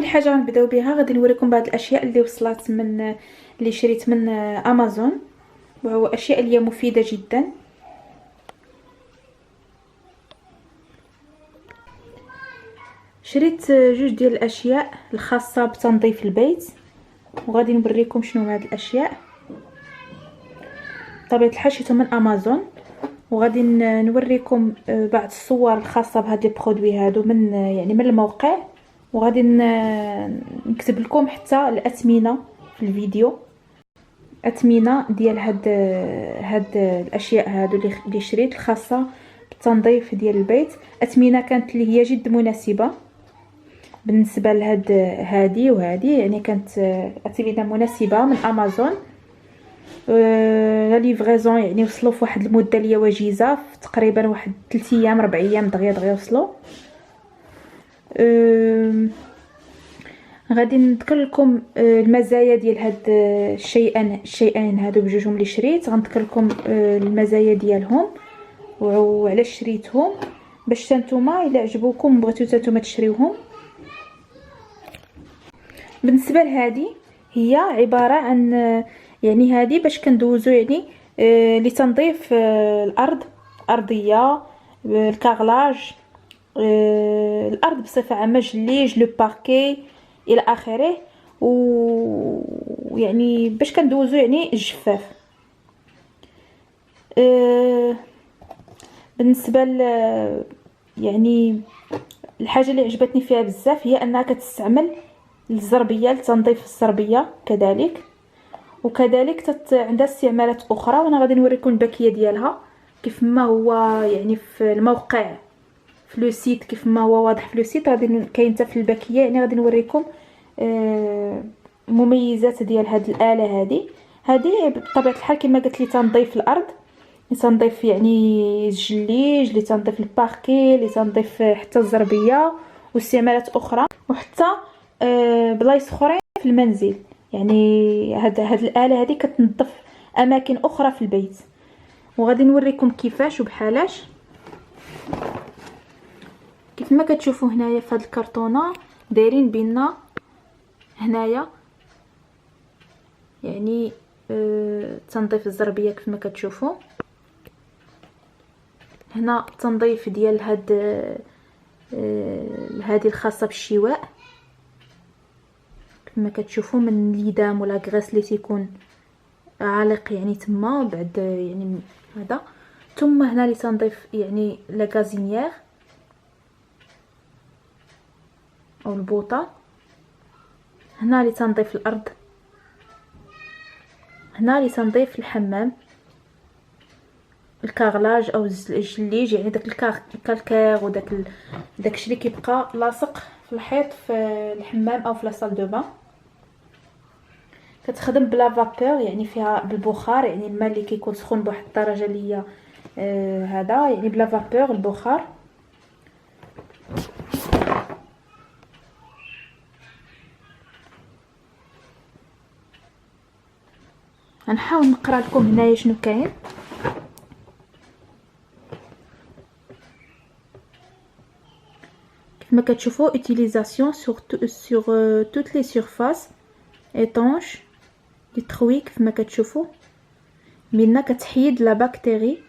حاجه غنبداو بها غادي نوريكم بعض الاشياء اللي وصلت من اللي شريت من امازون، وهو اشياء اللي هي مفيده جدا. شريت جوج ديال الاشياء الخاصه بتنظيف البيت، وغادي نوريكم شنو هاد الاشياء. طبيعه الحال شريتهم من امازون، وغادي نوريكم بعض الصور الخاصه بهاد لي برودوي هادو من من الموقع، وغادي نكتب لكم حتى الاثمنه في الفيديو، اثمنه ديال هاد الاشياء هادو اللي شريت الخاصه بالتنظيف ديال البيت. اثمنه كانت اللي هي جد مناسبه بالنسبه لهاد هادي وهادي، يعني كانت اثمنه مناسبه من امازون. لا ليفريزون يعني وصلوا في واحد المده اللي وجيزه، في تقريبا واحد 3 ايام 4 ايام دغيا وصلوا. غادي نذكر لكم المزايا ديال هاد الشيئين هادو بجوجهم اللي شريت. غنذكر لكم المزايا ديالهم وعلاش شريتهم، باش نتوما الا عجبوكم بغيتو نتوما تشريوهم. بالنسبه لهادي هي عباره عن يعني هادي باش كندوزو لتنظيف الارض، ارضيه، الكاغلاج، الارض بصفه عامه، جليج، لو باركي الى اخره. ويعني باش كندوزو الجفاف. بالنسبه الحاجه اللي عجبتني فيها بزاف هي انها كتستعمل الزربيه لتنظيف الزربيه كذلك، وكذلك عندها استعمالات اخرى، وانا غادي نوريكم الباكيه ديالها كيف ما هو في الموقع في لو سيت، كيف ما هو واضح في لو سيت غادي كاين حتى في الباكيه. غادي نوريكم المميزات ديال هاد الاله هذه بطبيعه الحال كما قلت لي تنظيف الارض، لتنظيف الجليج، لتنظيف الباركي، لتنظيف حتى الزربيه واستعمالات اخرى، وحتى بلايص اخرين في المنزل. هاد الاله هذه كتنظف اماكن اخرى في البيت، وغادي نوريكم كيفاش وبحالاش. كيف ما كتشوفوا هنايا في هاد الكرتونه دايرين بينا هنايا تنظيف الزربيه. كيف ما كتشوفوا هنا تنظيف ديال هذه الخاصه بالشواء، كما كتشوفوا من الليدام ولا غريس اللي تيكون عالق تما بعد هذا. ثم هنا لتنظيف لا غازينيير او البوطه، هنا لتنظيف الارض، هنا لتنظيف الحمام، الكاغلاج او الجليج، داك الكالكير وداك داكشي اللي كيبقى لاصق في الحيط في الحمام او في لاصال دو بان. كتخدم بلا فابور، فيها بالبخار، الماء اللي كيكون سخون بواحد الدرجه اللي هي هذا بلا فابور البخار. غنحاول نقرا لكم هنايا شنو كاين. كما كتشوفوا utilisation sur toutes les surfaces étanches للتخوي. كيف ما كتشوفوا منا كتحيد لا بكتيري،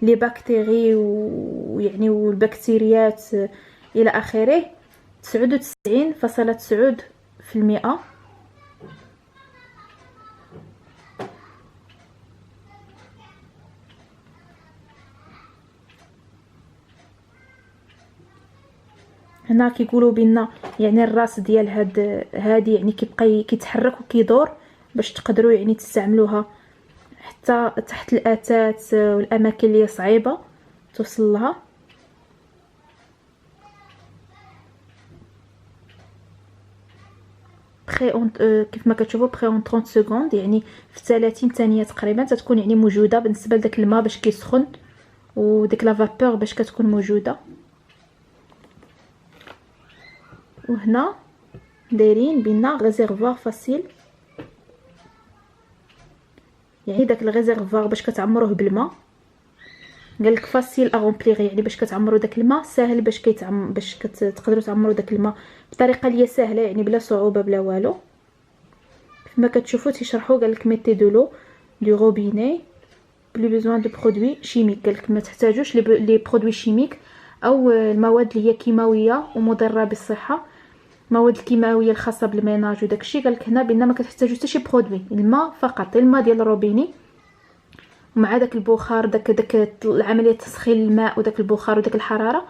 لي بكتيري والبكتيريات الى اخره. 99.9%. هنا كيقولوا بينا الراس ديال هذه كيبقى كيتحرك وكيدور باش تقدروا تستعملوها حتى تحت الاثاث والاماكن اللي صعيبه توصل لها. كيف ما كتشوفوا بخي اون 30 سكوند، في 30 ثانيه تقريبا تتكون موجوده بالنسبه لذاك الماء باش كيسخن، وديك لا فابور باش كتكون موجوده. وهنا دايرين بينا ريزيرفوار فاسيل، داك الريزيرفوار باش كتعمروه بالماء. قال لك فاسيل اغومبليغ، يعني باش كتعمروا داك الماء ساهل، باش كتقدروا تعمروا داك الماء بطريقه اللي سهله، يعني بلا صعوبه بلا والو. كما كتشوفوا تيشرحوا قال لك ميتي دو لو دو روبيني بلو بيزوان دو برودوي شيميك، قال لك ما تحتاجوش لي برودوي شيميك او المواد اللي هي كيماويه ومضره بالصحه، المواد الكيماويه الخاصه بالميناج وداكشي. قال لك هنا بان ما كتحتاجوا حتى شي برودوي، الماء فقط، الماء ديال الروبيني ومع داك البخار، داك العمليه تسخين الماء وداك البخار وداك الحراره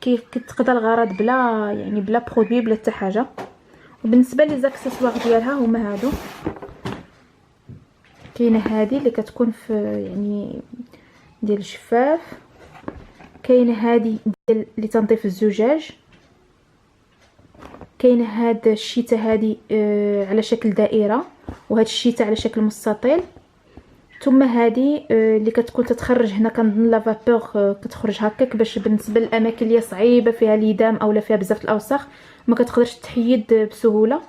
كتقضى الغرض بلا يعني بلا برودوي بلا حتى حاجه. وبالنسبه لي زاكسيسوار ديالها هما هادو، كاينه هذه اللي كتكون في يعني ديال الشفاف، كاينه هذه ديال لتنظيف الزجاج، كاينه هاد الشيته هذه على شكل دائره، وهاد الشيته على شكل مستطيل، ثم هذه اللي كتكون تتخرج هنا كنظن لا فابور كتخرج هكاك، باش بالنسبه للاماكن اللي صعيبه فيها ليدام اولا فيها بزاف الاوساخ ما كتقدرش تحيد بسهوله،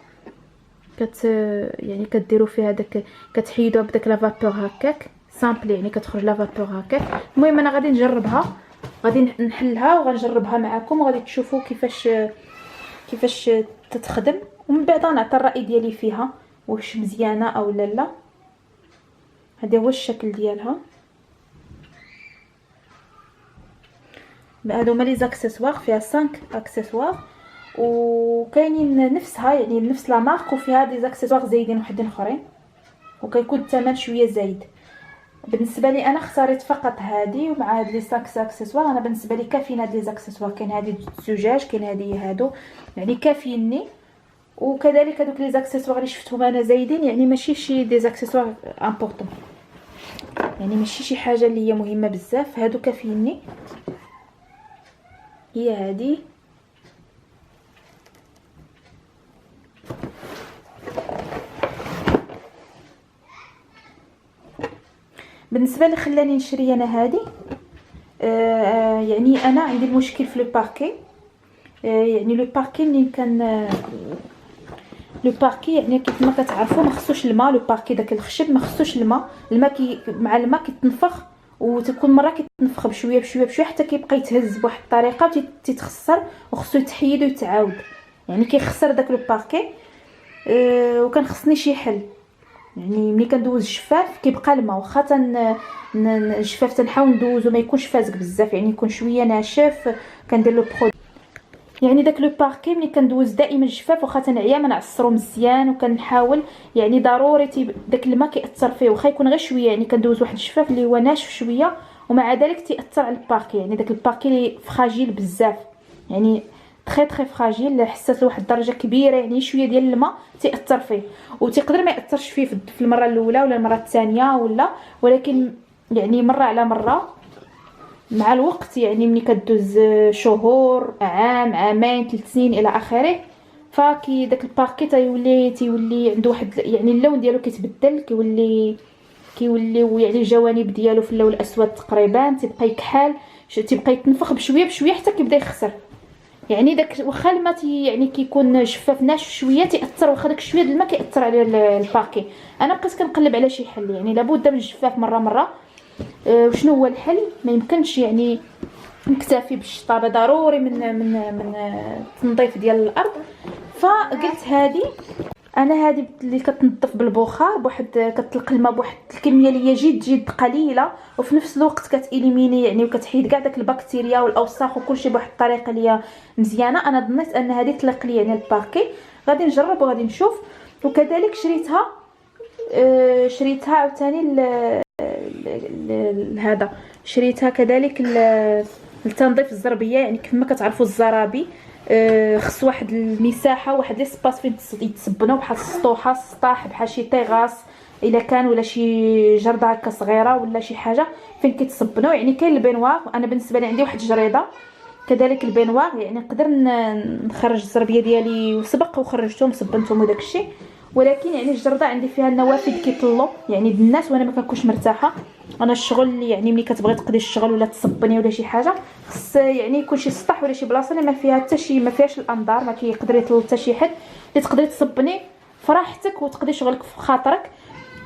يعني كديروا فيها داك كتحيدوها بداك لا فابور هكاك سامبل، يعني كتخرج لا فابور هكاك. المهم انا غادي نجربها، غادي نحلها وغنجربها معكم وغادي تشوفوا كيفاش تتخدم، ومن بعد نعطي الراي ديالي فيها واش مزيانه او لا. هذا هو الشكل ديالها. هادو هما لي زاكسيسوار، فيها 5 اكسسوار وكاينين نفسها يعني نفس لا مارك، وفيها دي زاكسيسوار زايدين وحدين اخرين، وكيكون الثمن شويه زايد. بالنسبه لي انا اختاريت فقط هذه ومع هاد لي 5 اكسسوار، انا بالنسبه لي كافيين هاد لي زاكسيسوار، كاين هذه الزجاج، كاين هذه هادو يعني كافيني. وكذلك هذوك لي زاكسيسوار اللي شفتهم انا زايدين، يعني ماشي شي دي زاكسيسوار امبورطون، يعني ماشي شي حاجه اللي هي مهمه بزاف، هادو كافيني. هي هذه بالنسبه لي خلاني نشري انا هذه. يعني انا عندي المشكل في لو باركي، يعني لو باركي اللي كان لو باركي يعني كيف ما كتعرفوا ما خصوش الماء، لو باركي داك الخشب ما خصوش الماء مع الماء كيتنفخ، وتكون مره كيتنفخ بشويه بشويه بشويه حتى كيبقى يتهز بواحد الطريقه وتتخسر، وخصو يتحيد ويتعاود، يعني كيخسر داك لو باركي. وكان خصني شي حل، يعني ملي كندوز الشفاف كيبقى الماء، واخا الشفاف تنحاول ندوزو ما يكونش فازك بزاف، يعني يكون شويه ناشف، كندير له برودوي يعني داك لو باركي ملي كندوز دائما الشفاف واخا تنعيا ما نعصرو مزيان، وكنحاول يعني ضروري داك الماء كيأثر فيه، واخا يكون غير شويه، يعني كندوز واحد الشفاف اللي هو ناشف شويه ومع ذلك تيأثر على الباركي، يعني داك الباركي اللي فراجيل بزاف، يعني تري فراجيل، حسات لواحد الدرجه كبيره، يعني شويه ديال الماء تيأثر فيه، وتقدر ما يأثرش فيه في المره الاولى ولا المره الثانيه ولكن يعني مره على مره مع الوقت، يعني ملي كدوز شهور عام عامين 3 سنين الى اخره، فكي داك الباركي تيولي عنده واحد يعني اللون ديالو كيتبدل، كيولي يعني الجوانب ديالو في اللون الاسود تقريبا تيبقى يكحل، تيبقى يتنفخ بشويه بشويه حتى كيبدا يخسر، يعني داك واخا الماء يعني كيكون شفاف ناشف شويه تاثر، واخا داك شويه د الماء كيأثر على الباركي. انا بقيت كنقلب على شي حل، يعني لابد من الجفاف مره. وشنو هو الحل؟ ما يمكنش يعني نكتفي بالشطابه، ضروري من التنظيف ديال الارض. فقلت هذه اللي كتنظف بالبخار بواحد، كتطلق الماء بواحد الكميه اللي هي جد قليله، وفي نفس الوقت كتإليميني يعني وكتحيد كاع داك البكتيريا والاوساخ وكلشي بواحد الطريقه اللي هي مزيانه. انا ظنيت ان هذه تليق لي يعني الباركي، غادي نجرب وغادي نشوف. وكذلك شريتها عاوتاني هذا، شريتها كذلك لتنظيف الزربيه، يعني كيف ما كتعرفوا الزرابي خص واحد المساحه، واحد ليسباس فين يتصبنوا، بحال السطوحه السطاح، بحال شي طيغاس الا كان، ولا شي جرده هكا صغيره ولا شي حاجه فين كيتصبنوا. يعني كاين البينوار، انا بالنسبه لي عندي واحد الجريده كذلك البينوار، يعني نقدر نخرج الزربيه ديالي وسبق وخرجتهم صبنتهم وداك الشيء، ولكن يعني الجرده عندي فيها النوافذ كيطلوا يعني بالناس، وانا ما كنكونش مرتاحه. انا الشغل يعني ملي كتبغي تقضي الشغل ولا تصبني ولا شي حاجه، خص يعني يكون شي سطح ولا شي بلاصه اللي ما فيها حتى شي، ما فيهاش الانظار، ما كيقدر يطل حتى شي حد، اللي تقدري تصبني في راحتك وتقضي شغلك في خاطرك.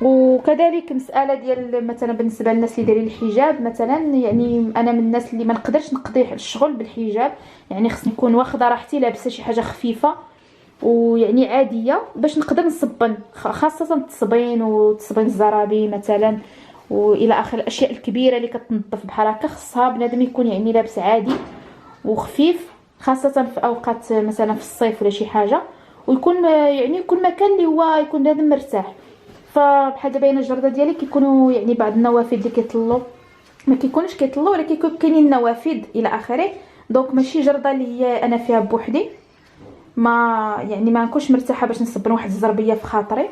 وكذلك مساله ديال مثلا بالنسبه للناس اللي دايرين الحجاب مثلا، يعني انا من الناس اللي ما نقدرش نقضي الشغل بالحجاب، يعني خصني نكون واخده راحتي لابسه شي حاجه خفيفه ويعني عاديه باش نقدر نصبن، خاصه التصبين وتصبين الزرابي مثلا والى اخر الاشياء الكبيره اللي كتنظف بحال هكا، خصها بنادم يكون يعني لابس عادي وخفيف، خاصه في اوقات مثلا في الصيف ولا شي حاجه، ويكون يعني يكون مكان اللي هو يكون بنادم مرتاح. فبحال دابا انا الجرده ديالي كيكونوا يعني بعض النوافذ اللي كيطلوا ما كيكونوش كيطلوا، ولكن كيكون كاينين نوافذ الى اخره، دونك ماشي جرده اللي هي انا فيها بوحدي، ما يعني ما نكونش مرتاحه باش نصبن واحد الزربيه في خاطري.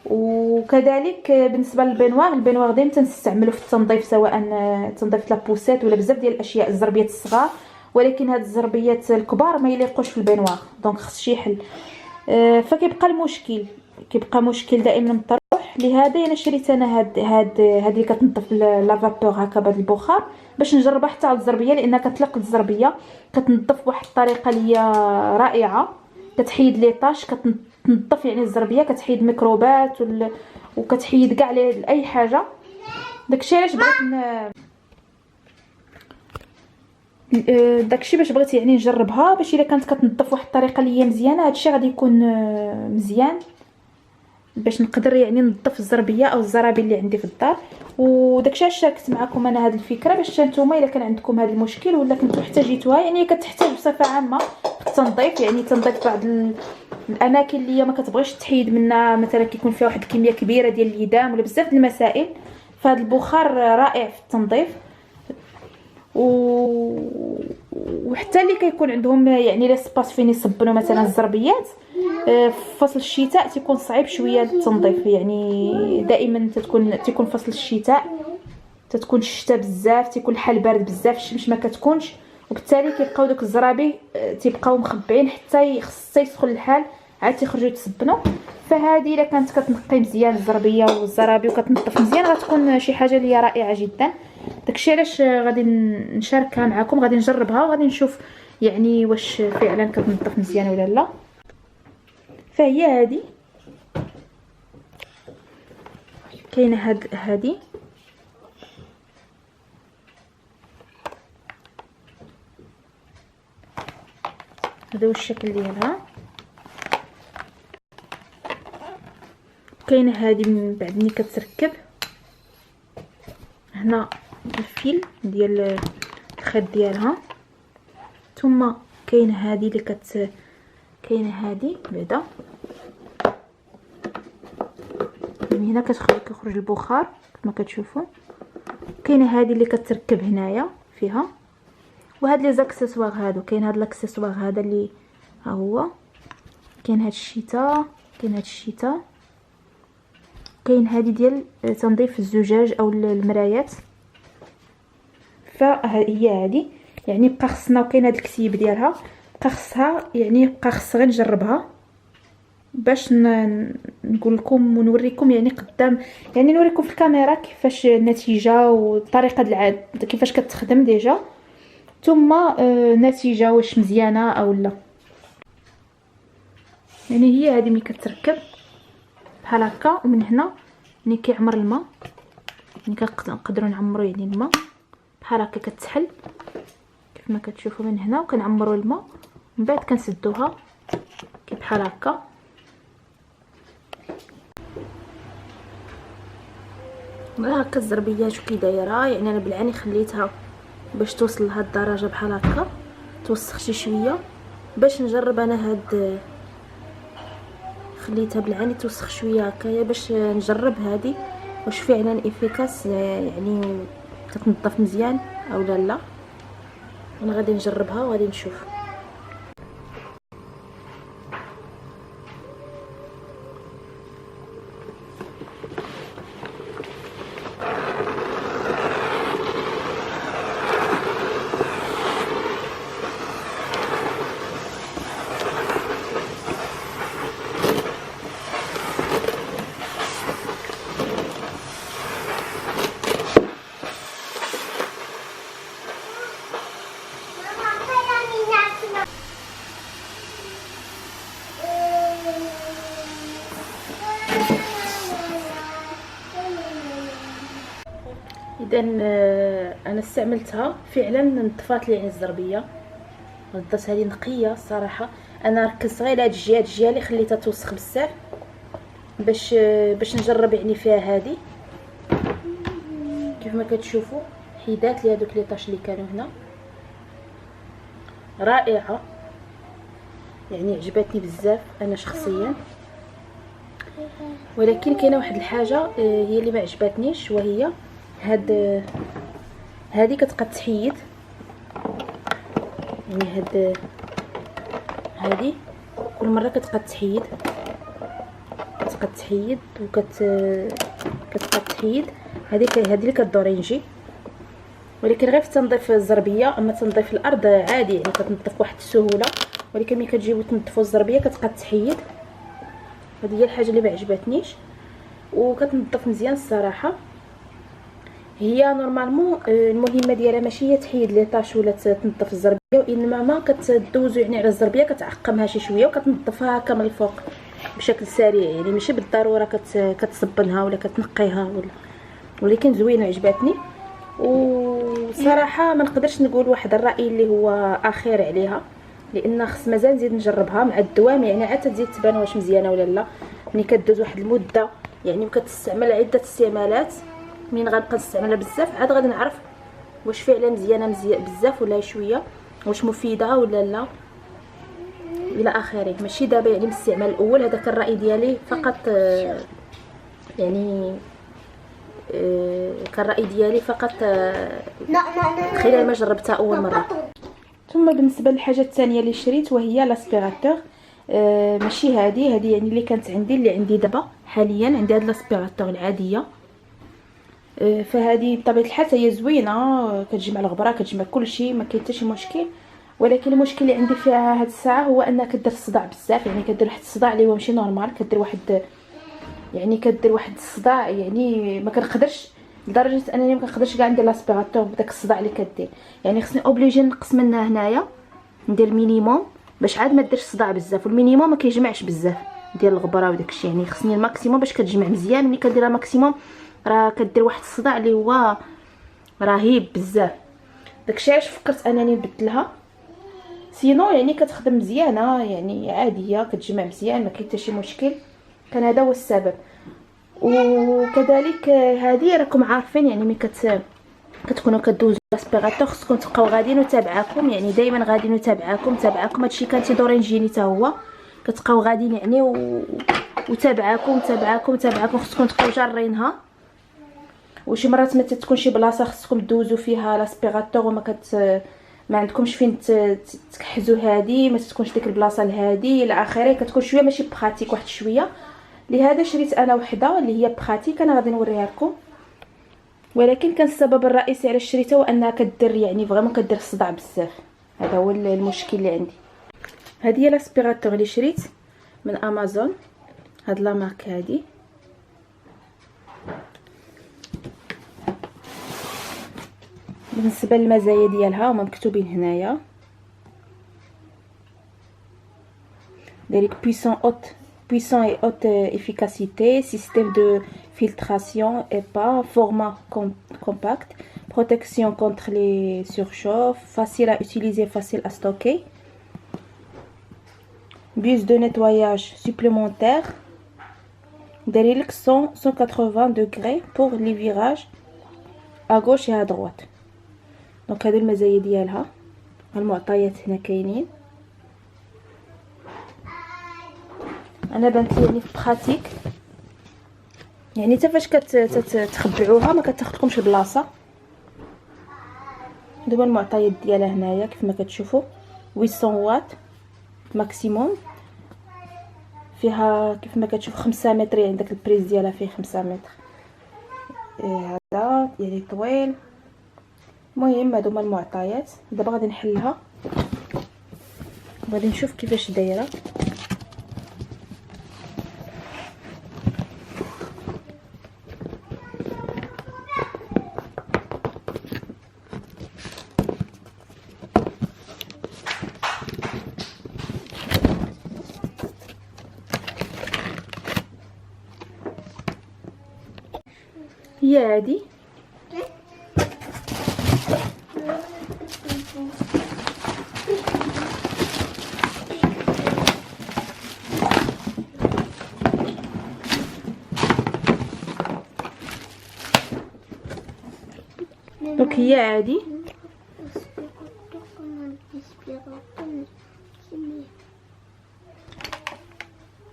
وكذلك بالنسبه للبنواغ، البنواغ دائما تنستعملو في التنظيف، سواء تنظيف لابوسات ولا بزاف ديال الاشياء، الزربيات الصغار، ولكن هاد الزربيات الكبار ما يليقوش في البنواغ، دونك خص شي حل. فكيبقى المشكل، كيبقى مشكل دائما مطروح. لهذا انا شريت انا هاد اللي كتنظف لافابور هكا بهذا البخار باش نجربها حتى على الزربيه، لانها كتلق الزربيه، كتنظف بواحد الطريقه اللي هي رائعه، كتحيد لي طاش، كتنظف يعني الزربيه، كتحيد الميكروبات وكتحيد كاع اي حاجه. داكشي علاش بغيت داكشي باش بغيت يعني نجربها، باش الا كانت كتنظف واحد الطريقه اللي هي مزيانه هادشي غادي يكون مزيان باش نقدر يعني نظف الزربيه او الزرابي اللي عندي في الدار. وداكشي علاش شاركت معكم انا هذه الفكره، باش نتوما الا كان عندكم هذا المشكل ولا كنتو احتاجيتوها، يعني كتحتاج بصفه عامه في التنظيف، يعني تنظيف بعض الاماكن اللي هي ما كتبغيش تحيد منها، مثلا كيكون فيها واحد الكميه كبيره ديال الليدام ولا بزاف د المسائل، فهاد البخار رائع في التنظيف. وحتى اللي كيكون عندهم يعني لي سباس فين يصبنوا مثلا الزربيات في فصل الشتاء تيكون صعيب شويه التنظيف، يعني دائما تكون فصل الشتاء تتكون الشتاء بزاف، تيكون الحال بارد بزاف، الشمس ما كتكونش، وبالتالي كيبقاو دوك الزرابي تيبقاو مخبعين حتى يسخن الحال عاد تيخرجوا يتسبنوا. فهذه الا كانت كتنقي مزيان الزربيه والزرابي وكتنظف مزيان غتكون شي حاجه اللي رائعه جدا. داكشي علاش غادي نشاركها معكم، غادي نجربها وغادي نشوف يعني واش فعلا كتنظف مزيان ولا لا. فهي هذه كاينه هذه هذا هو الشكل ديالها. كاينه هذه من بعد ملي كتركب هنا الفيل ديال الخيط ديالها، ثم كاينه هذه اللي كاينه هذه بعدا من هنا كيخرج البخار كما كتشوفوا. كاينه هذه اللي كتركب هنايا فيها، وهاد لي زاكسيسوار هادو، كاين هاد الاكسسوار هذا اللي ها هو، كاين هاد الشيتا، كاين هاد الشيتا، كاين هذه ديال تنظيف الزجاج او المرايات. فهي هذه يعني بقى خصنا، وكاين هذا الكتيب ديالها بقى خصها، يعني بقى خص غير نجربها باش نقول لكم ونوريكم يعني قدام، يعني نوريكم في الكاميرا كيفاش النتيجه وطريقه كيفاش كتخدم ديجا، ثم نتيجه واش مزيانه او لا. يعني هي هذه ملي كتركب بحال هكا، ومن هنا ملي كيعمر الماء، يعني كنقدروا نعمروا يعني الماء بحال هكا، كتحل كيف ما كتشوفوا من هنا، وكنعمروا الماء من بعد كنسدوها كي بحال هكا. هكا الزربيات كي دايره، يعني انا بالعاني خليتها باش توصل لهاد الدرجه بحال هكا، توسخ شي شويه باش نجرب انا هاد، خليتها بالعاني توسخ شويه هكايا باش نجرب هذه واش فعلا افيكاس يعني تتنظف مزيان او لا. انا غادي نجربها وغادي نشوف. اذا انا استعملتها فعلا نطفات لي يعني الزربيه، ردتها لي نقيه الصراحه. انا ركزت غير على هاد الجهه اللي خليتها توسخ بزاف باش نجرب يعني فيها هذه. كيف ما كتشوفوا حيدات لي هذوك لي طاش اللي كانوا هنا، رائعه يعني عجبتني بزاف انا شخصيا. ولكن كاينه واحد الحاجه هي اللي ما عجبتنيش، وهي هذه كتبقى تحيد، يعني هذه كل مره كتبقى تحيد كتبقى تحيد. هذه اللي كدورينجي، ولكن غير في تنظيف الزربيه. اما تنظيف الارض عادي يعني كتنظف بواحد السهوله، ولكن ملي كتجيبو تنظفوا الزربيه كتبقى تحيد. هذه هي الحاجه اللي ما عجبتنيش، وكتنظف مزيان الصراحه. هي نورمالمون المهمه ديالها ماشي هي تحيد لي طاش ولا تنظف الزربيه، وانما ما كتدوزو يعني على الزربيه كتعقمها شي شويه وكتنظفها هكا من الفوق بشكل سريع، يعني ماشي بالضروره كتصبنها ولا كتنقيها ولكن زوينه عجبتني. وصراحه ما نقدرش نقول واحد الراي اللي هو اخير عليها، لان خص مازال نزيد نجربها مع الدوام، يعني عاد تزيد تبان واش مزيانه ولا لا. ملي كدوز واحد المده يعني وكتستعمل عده استعمالات، منين غنبقى نستعملها بزاف عاد غادي نعرف واش فعلا مزيانه بزاف ولا شويه، واش مفيده ولا لا الى اخره. ماشي دابا يعني بالاستعمال الاول، هذاك الراي ديالي فقط، يعني كالراي ديالي فقط خلال ما جربتها اول مره. ثم بالنسبه للحاجه الثانيه اللي شريت وهي لاسبيراتور. ماشي هذه يعني اللي كانت اللي عندي دابا حاليا، عندي هاد لاسبيراتور العاديه. فهذه بطبيعه الحال هي زوينه، كتجمع الغبره كتجمع كلشي، ما كاين حتى شي مشكل. ولكن المشكل اللي عندي فيها هاد الساعه هو انها كدير الصداع بزاف، يعني كدير واحد الصداع اللي هو ماشي نورمال، كدير واحد الصداع يعني ما كنقدرش، لدرجه انني ما كنقدرش كاع ندير لاسبيراتور بداك الصداع اللي كدير. يعني خصني اوبليجي نقص منها هنايا، ندير المينيموم باش عاد ما ديرش الصداع بزاف، والمينيموم ما كيجمعش بزاف ديال الغبره وداكشي. يعني خصني الماكسيموم باش كتجمع مزيان. ملي كديرها ماكسيموم راه كدير واحد الصداع اللي هو رهيب بزاف. داكشي علاش فكرت انني نبدلها. سينو يعني كتخدم مزيانه، يعني عاديه كتجمع مزيان، ما كاين حتى شي مشكل. كان هذا هو السبب. وكذلك هذه راكم عارفين يعني ملي كتكونوا كدوزوا لاسبيراتور خصكم تبقاو غاديين وتابعاكم، يعني دائما غاديين وتابعاكم هادشي كان تيدورينجيني حتى هو، كتبقاو غاديين يعني وتابعاكم خصكم تبقاو جارينها. وشي مرات ما تكون شي بلاصه خصكم دوزوا فيها لاسبيراتور وما ما عندكمش فين تكحزوا هذه، ما تكونش ديك البلاصه لهذه الى اخره، كتكون شويه ماشي بخاتيك واحد شويه. لهذا شريت انا وحده اللي هي بخاتيك، انا غادي نوريها لكم. ولكن كان السبب الرئيسي علاش شريتها هو انها كدير يعني فريمون كدير الصداع بزاف. هذا هو المشكل اللي عندي. هذه هي لاسبيراتور اللي شريت من امازون، هاد لا مارك هذه. بالنسبه للمزايا ديالها هما مكتوبين هنايا. دايريك puissant et haute efficacité, système de filtration épais, format compact, protection contre les surchauffes, facile à utiliser, facile à stocker, buse de nettoyage supplémentaire, دايريك 180 degrés pour les virages à gauche et à droite. دونك هادو المزايا ديالها، المعطيات هنا كاينين. انا بانت لي يعني في براتيك، يعني حتى فاش كتخبعوها ما كتاخذكمش البلاصه. دابا المعطيات ديالها هنايا كيف ما كتشوفوا 800 واط ماكسيموم، فيها كيف ما كتشوف 5 متر، يعني داك البريز ديالها فيه 5 متر. هذا يعني طويل. المهم هادو هما المعطيات. دابا غادي نحلها، غادي نشوف كيفاش دايره. هي هادي دونك هي عادي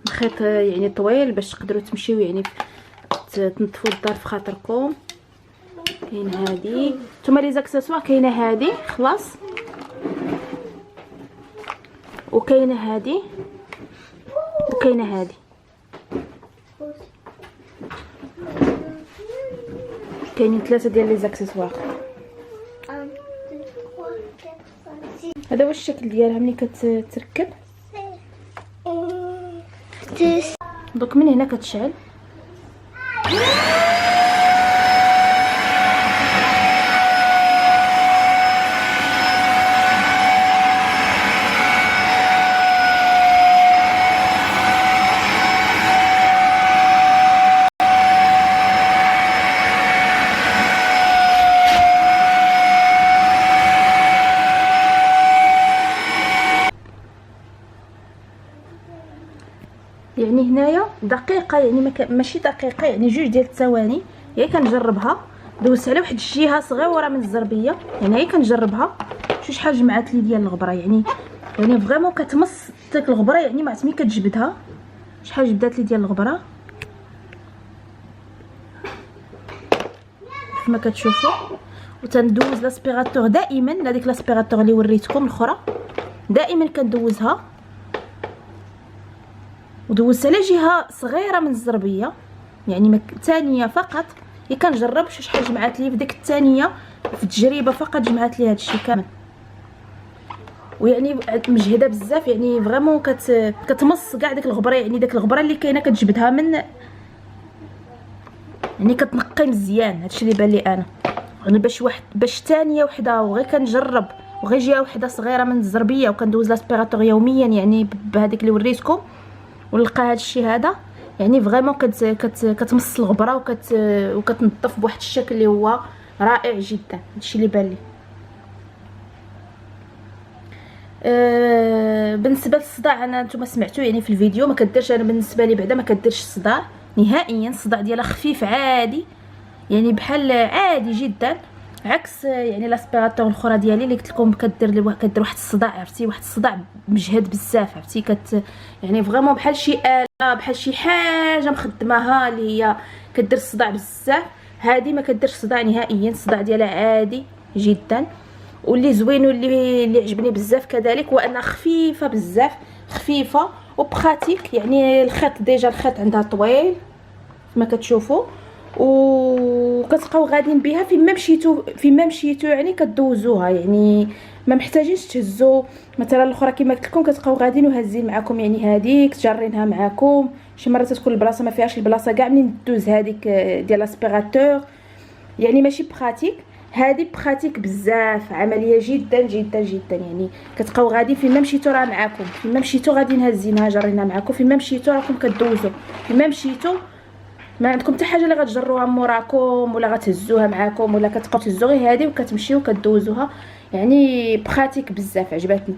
الخيط يعني طويل باش تقدروا تمشيو يعني تنظفوا الدار في خاطركم. كاين هادي نتوما لي زاكسسوار، كاينه هادي خلاص، وكاينه هادي، وكاينه هادي. كاينين 3 ديال لي زاكسسوار. هذا هو الشكل ديالها ملي كتركب. دوك من هنا كتشعل. يعني هنايا دقيقه، يعني ماشي دقيقه، يعني 2 ديال الثواني. هي كنجربها، دوزت على واحد الجهه صغيره من الزربيه، يعني هي كنجربها شوف شحال جمعات لي ديال الغبره. يعني فريمون كتمص ديك الغبره، يعني ما عرفت ملي كتجبدها شحال جبدات لي ديال الغبره كما كتشوفوا. وتندوز لاسبيراتور دائما، هذيك لاسبيراتور اللي وريتكم الاخرى دائما كندوزها. ودوزت على جهه صغيره من الزربيه، يعني ثانيه فقط. هي كنجرب شحال جمعات لي في ديك الثانيه، في التجربه فقط جمعات لي هادشي كامل. ويعني مجهده بزاف، يعني فريمون كتمص كاع ديك الغبره، يعني داك الغبره اللي كاينه كتجبدها من، يعني كتنقي مزيان. هادشي اللي بان لي انا، يعني باش ثانيه وحده وغير كنجرب، وغير جهه وحده صغيره من الزربيه، وكندوز لاسبيراتور يوميا يعني بهذيك اللي وريتكم، ونلقى هذا الشيء هذا. يعني فريمون كتمص الغبره وكتنظف بواحد الشكل اللي هو رائع جدا. هادشي اللي بان لي. بالنسبه للصداع، انا نتوما سمعتوا يعني في الفيديو ما كديرش، انا بالنسبه لي بعدا ما كديرش الصداع نهائيا. الصداع ديالها خفيف عادي، يعني بحال عادي جدا، عكس يعني لاسبيراتور الاخرى ديالي اللي قلت لكم كدير واحد الصداع، عرفتي واحد الصداع مجهد بزاف، عرفتي يعني فريمون بحال شي آلة، بحال شي حاجه مخدماها اللي هي كدير الصداع بزاف. هذه ما كديرش الصداع نهائيا، الصداع ديالها عادي جدا. واللي زوين واللي عجبني بزاف كذلك هو انها خفيفه بزاف، خفيفه وبخاتيك. يعني الخيط ديجا الخيط عندها طويل كما كتشوفوا، وكتبقاو غاديين بها فيما مشيتو يعني كدوزوها، يعني ما محتاجينش تهزوا. مثلا الاخرى كما قلت لكم كتبقاو غاديين وهازين معكم، يعني هذيك جارينها معكم. شي مرات تكون البلاصه ما فيهاش البلاصه كاع منين دوز هذيك ديال لاسبيراتور، يعني ماشي بخاتيك. هذه بخاتيك بزاف، عمليه جدا جدا جدا. يعني كتبقاو غادي فيما مشيتو راه معكم، فيما مشيتو غادي هازينها جارينها معكم، فيما مشيتو راكم كدوزو، فيما مشيتو ما عندكم حتى حاجه اللي غتجروها موراكم ولا غتهزوها معكم ولا كتبقاو تهزوا غير هذه وكتمشيو وكدوزوها. يعني بخاتيك بزاف، عجبتني.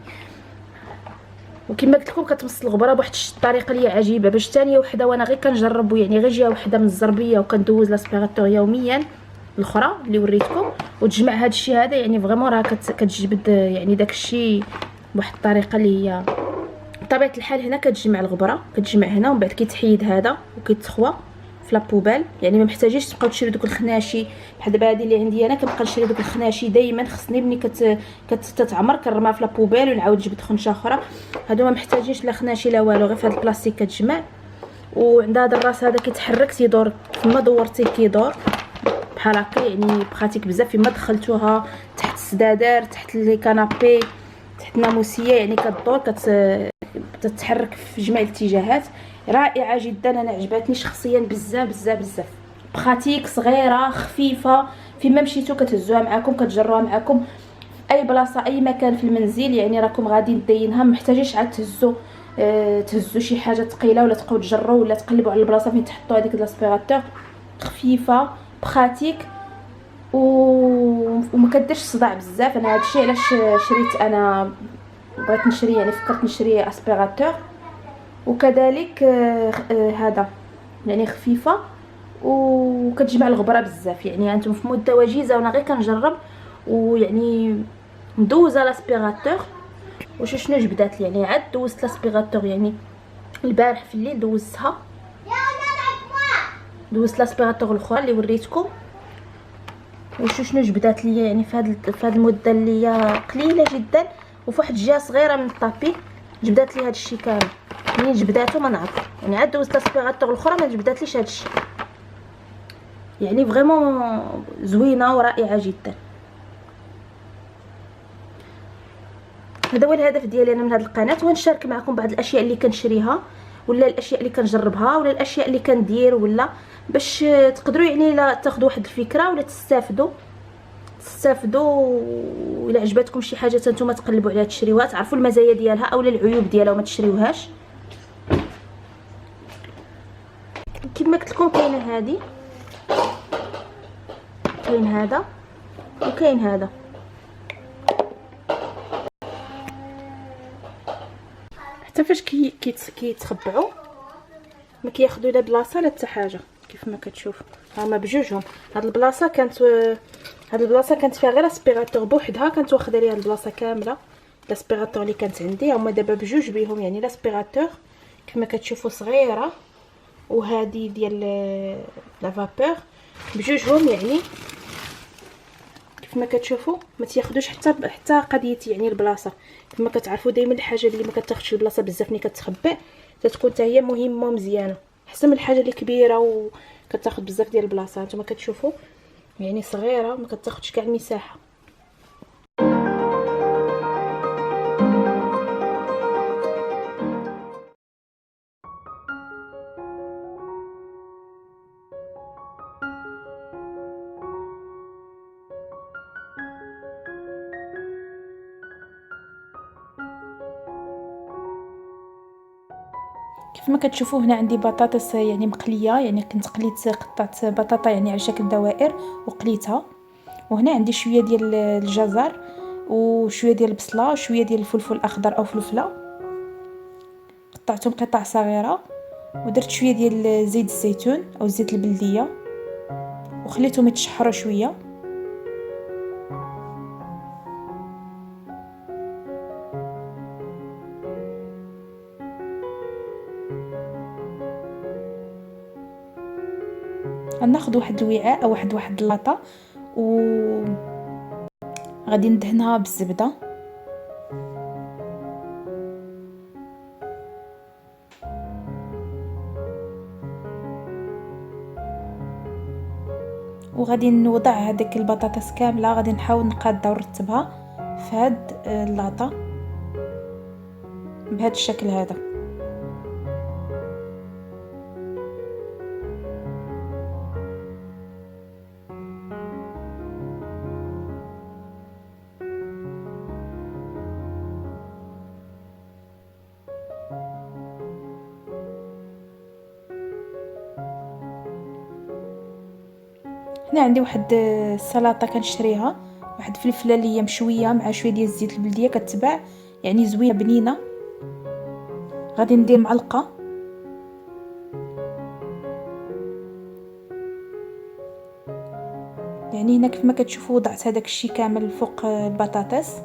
وكما قلت لكم كتمص الغبره بواحد الطريقه اللي عجيبه. باش ثانيه وحده وانا غير كنجرب، يعني غير جهه وحده من الزربيه وكندوز لاسبيراتور يوميا الاخرى اللي وريتكم، وتجمع هذا الشيء هذا، يعني فريمون راه كتجبد يعني داك الشيء بواحد الطريقه اللي هي بطبيعه الحال. هنا كتجمع الغبره، كتجمع هنا ومن بعد كيتحيد هذا وكيتخوى في لابوبال. يعني ما محتاجيش تبقاو تشريو دوك الخناشي بحال دابا هذه اللي عندي انا، كنبقى نشري دوك الخناشي دائما. خصني ملي كتتعمر كنرميها في لابوبال ونعاود نجبد خنشه اخرى. هادو ما محتاجينش لا خناشي لا والو، غير في هذا البلاستيك كتجمع. وعندها هذا الراس هذا كيتحرك تيدور، فما دورتيه كيدور بحال هكا. يعني بخاتيك بزاف، فيما دخلتوها تحت السدادر، تحت لي كانابي، تحت ناموسيه، يعني كدور كتتحرك في جميع الاتجاهات. رائعه جدا، انا عجبتني شخصيا بزاف بزاف بزاف. بخاتيك صغيره خفيفه، فيما مشيتو كتهزوها معكم، كتجروها معكم اي بلاصه اي مكان في المنزل. يعني راكم غادي داينها، محتاجيش عاد تهزوا شي حاجه ثقيله ولا تبقاو تجروا ولا تقلبوا على البلاصه فين تحطوا هذيك لاسبيراتور. خفيفه بخاتيك وما كديرش صداع بزاف. انا هادشي علاش شريت، انا بغيت نشري، يعني فكرت نشري اسبيراتور. وكذلك هذا يعني خفيفه وكتجمع الغبره بزاف. يعني انتم في مده وجيزه وانا غير كنجرب، ويعني ندوزه لاسبيراتور. وشو شنو جبدات لي، يعني عاد دوزت لاسبيراتور يعني البارح في الليل دوزتها، دوزت لاسبيراتور الاخرى اللي وريتكم. وشو شنو جبدات لي يعني في هاد المده اللي هي قليله جدا، وفي واحد الجهه صغيره من الطابي جبدات لي هاد الشيء كامل. منين جبداتو ما نعرف، يعني عاد دوزت لاسبيراتور الاخرى ما جبداتليش هاد الشيء. يعني فريمون زوينه ورائعه جدا. هذا هو الهدف ديالي انا من هذه القناه، ونشارك معكم بعض الاشياء اللي كنشريها، ولا الاشياء اللي كنجربها، ولا الاشياء اللي كندير، ولا باش تقدروا يعني لا تاخذوا واحد الفكره ولا تستافدوا الا عجبتكم شي حاجه نتوما تقلبوا عليها تشريوها، تعرفوا المزايا ديالها اولا العيوب ديالها وما تشريوهاش. كما قلت لكم كاينه هذه، كاين هذا وكاين هذا. حتى فاش كيتخبعوا ما كياخذوا لا بلاصه لا حتى حاجه كيف ما كتشوف. هما بجوجهم. هاد البلاصه كانت فيها غير اسبيراتور بوحدها، كانت واخده ليها البلاصه كامله. الاسبيراتور اللي كانت عندي هما دابا بجوج بيهم، يعني الاسبيراتور كيف ما كتشوفوا صغيره، وهذه ديال لا فابور بجوجهم. يعني كيف ما كتشوفوا ما تياخذوش حتى قضيه يعني البلاصه. كما كتعرفوا دائما الحاجه اللي ما كتاخذش البلاصه بزاف ملي كتخبى تتكون حتى هي مهمه ومزيانه، احسن من الحاجه اللي كبيره وكتاخذ بزاف ديال البلاصه. نتوما كتشوفوا يعني صغيره ما كتاخذش كاع المساحه. كيف ما كتشوفوا هنا عندي بطاطس يعني مقليه، يعني كنت قليت قطعه بطاطا يعني على شكل دوائر وقليتها. وهنا عندي شويه ديال الجزر وشويه ديال البصله وشويه ديال الفلفل الاخضر او فلفله، قطعتهم قطع صغيره. ودرت شويه ديال زيت الزيتون او زيت البلديه وخليتهم يتشحروا شويه. غناخذ واحد الوعاء او واحد اللاطه و غادي ندهنها بالزبده. وغادي نوضع هذيك البطاطس كامله، غادي نحاول نقادها ونرتبها في هاد اللاطه بهذا الشكل هذا. هنا عندي واحد السلطه كنشريها، واحد الفلفله اللي هي مشويه مع شويه ديال الزيت البلديه كتباع، يعني زوينه بنينه. غادي ندير معلقه، يعني هنا كيف ما كتشوفوا وضعت هذاك الشيء كامل فوق البطاطس.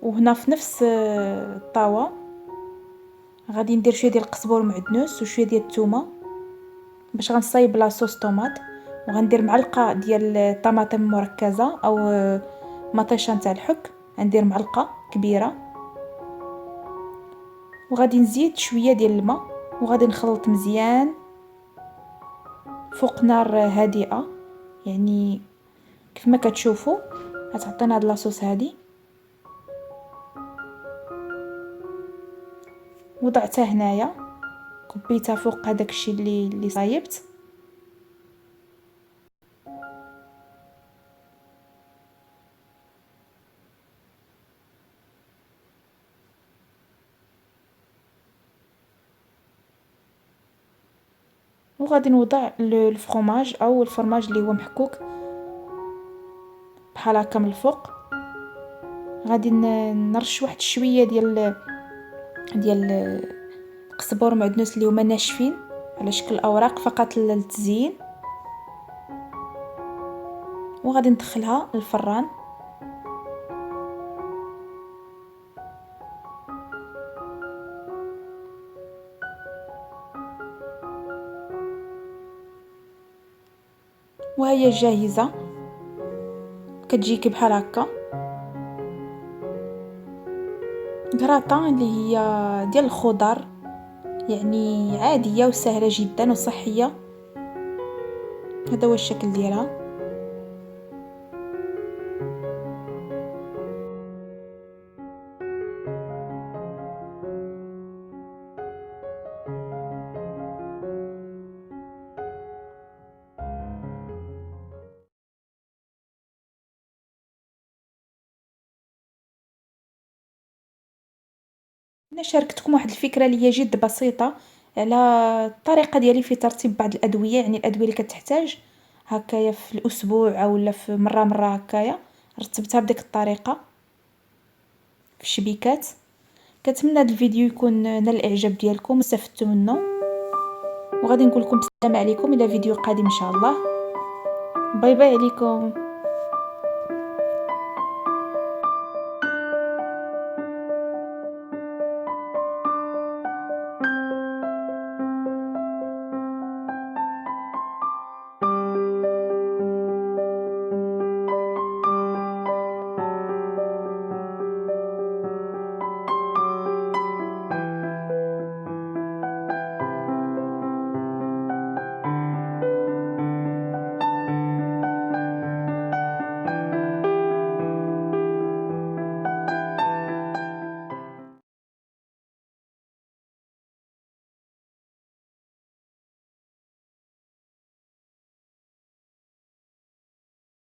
وهنا في نفس الطاوه غادي ندير شويه ديال القزبر المعدنوس وشويه ديال الثومه باش غنصايب لاصوص طوماط. وغندير معلقه ديال الطماطم مركزه او مطيشه نتاع الحك، غندير معلقه كبيره. وغادي نزيد شويه ديال الماء وغادي نخلط مزيان فوق نار هادئه. يعني كيف ما كتشوفوا غتعطينا هاد لاصوص هادي. وضعتها هنايا كبيتها فوق هذاك الشيء اللي صايبت. وغادي نوضع الفرomاج او الفرماج اللي هو محكوك بحال هكا من الفوق. غادي نرش واحد شويه ديال القزبر معدنوس اللي هما ناشفين على شكل اوراق فقط للتزيين، وغادي ندخلها للفران. وهي جاهزه، كتجيكي بحال هكا كراطه اللي هي ديال الخضر، يعني عاديه وسهله جدا وصحيه. هذا هو الشكل ديالها. انا شاركتكم واحد الفكره اللي هي جد بسيطه على الطريقه ديالي في ترتيب بعض الادويه، يعني الادويه اللي كتحتاج هكايا في الاسبوع او لا في مره هكايا، رتبتها بديك الطريقه في الشبيكات. كنتمنى هذا الفيديو يكون نال الاعجاب ديالكم واستفدتوا منه، وغادي نقول لكم السلام عليكم الى فيديو قادم ان شاء الله. باي باي عليكم.